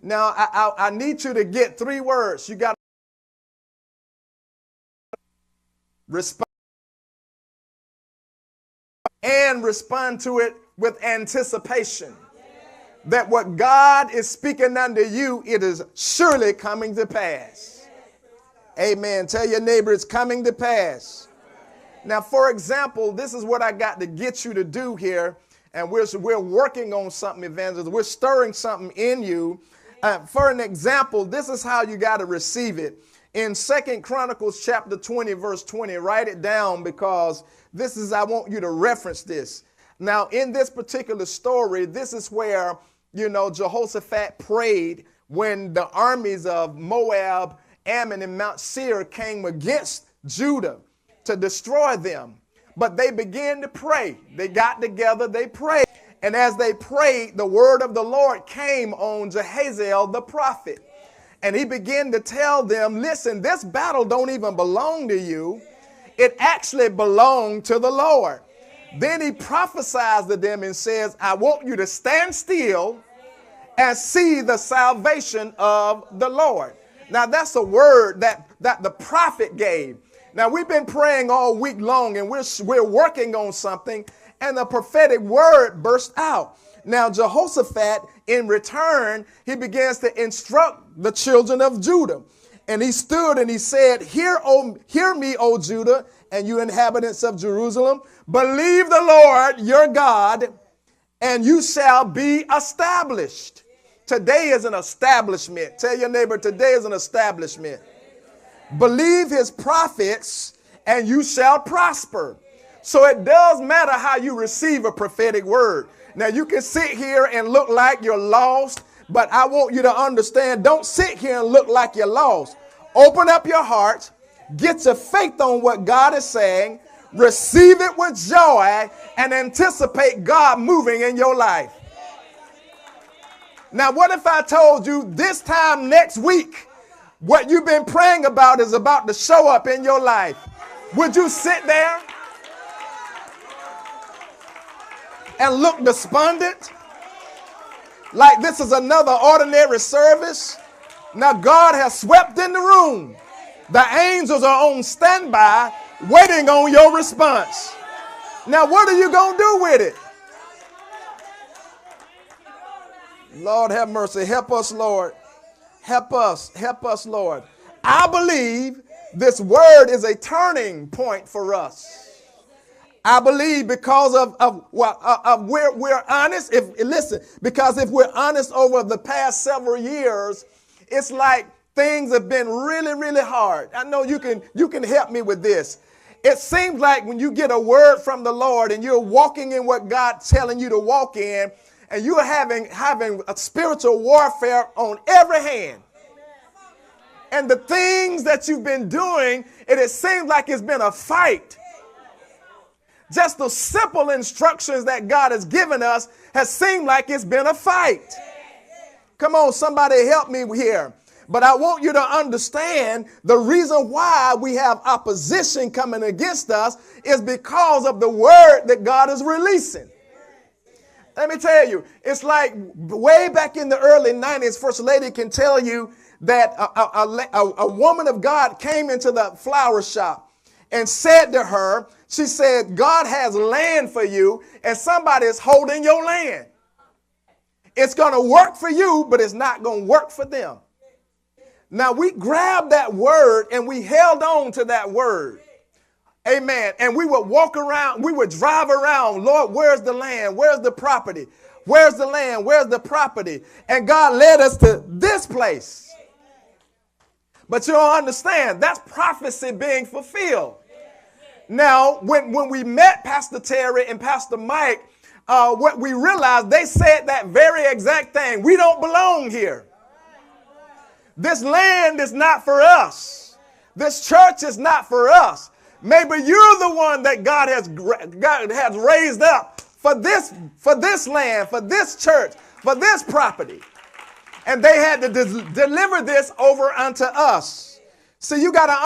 Now, I need you to get 3 words. You got to respond and respond to it with anticipation. That what God is speaking unto you, it is surely coming to pass. Amen. Tell your neighbor it's coming to pass. Now, for example, this is what I got to get you to do here. And we're working on something, evangelist. We're stirring something in you. For an example, this is how you got to receive it. In 2 Chronicles chapter 20, verse 20, write it down because I want you to reference this. Now, in this particular story, this is where, Jehoshaphat prayed when the armies of Moab, Ammon, and Mount Seir came against Judah to destroy them. But they began to pray. They got together, they prayed. And as they prayed, the word of the Lord came on Jehaziel the prophet. And he began to tell them, listen, this battle don't even belong to you. It actually belonged to the Lord. Then he prophesies to them and says, I want you to stand still and see the salvation of the Lord. Now, that's a word that the prophet gave. Now, we've been praying all week long, and we're working on something, and the prophetic word burst out. Now, Jehoshaphat, in return, he begins to instruct the children of Judah. And he stood and he said, Hear me, O Judah, and you inhabitants of Jerusalem. Believe the Lord your God, and you shall be established. Today is an establishment. Tell your neighbor, today is an establishment. Believe his prophets, and you shall prosper. So it does matter how you receive a prophetic word. Now, you can sit here and look like you're lost, but I want you to understand, don't sit here and look like you're lost. Open up your heart, get your faith on what God is saying, receive it with joy, and anticipate God moving in your life. Now, what if I told you this time next week, what you've been praying about is about to show up in your life? Would you sit there and look despondent? Like this is another ordinary service? Now God has swept in the room. The angels are on standby waiting on your response. Now what are you going to do with it? Lord have mercy. Help us, Lord. Help us, Lord. I believe this word is a turning point for us. I believe because of we're honest. Because if we're honest over the past several years, it's like things have been really, really hard. I know you can help me with this. It seems like when you get a word from the Lord and you're walking in what God's telling you to walk in, and you're having a spiritual warfare on every hand. And the things that you've been doing, it seems like it's been a fight. Just the simple instructions that God has given us has seemed like it's been a fight. Come on, somebody help me here. But I want you to understand the reason why we have opposition coming against us is because of the word that God is releasing. Let me tell you, it's like way back in the early 90s, First Lady can tell you that a woman of God came into the flower shop and said to her, she said, God has land for you and somebody is holding your land. It's going to work for you, but it's not going to work for them. Now we grabbed that word and we held on to that word. Amen. And we would walk around, we would drive around. Lord, where's the land? Where's the property? Where's the land? Where's the property? And God led us to this place. But you don't understand, that's prophecy being fulfilled. Now, when we met Pastor Terry and Pastor Mike, what we realized, they said that very exact thing. We don't belong here. This land is not for us. This church is not for us. Maybe you're the one that God has raised up for this land, for this church, for this property. And they had to deliver this over unto us. So you got to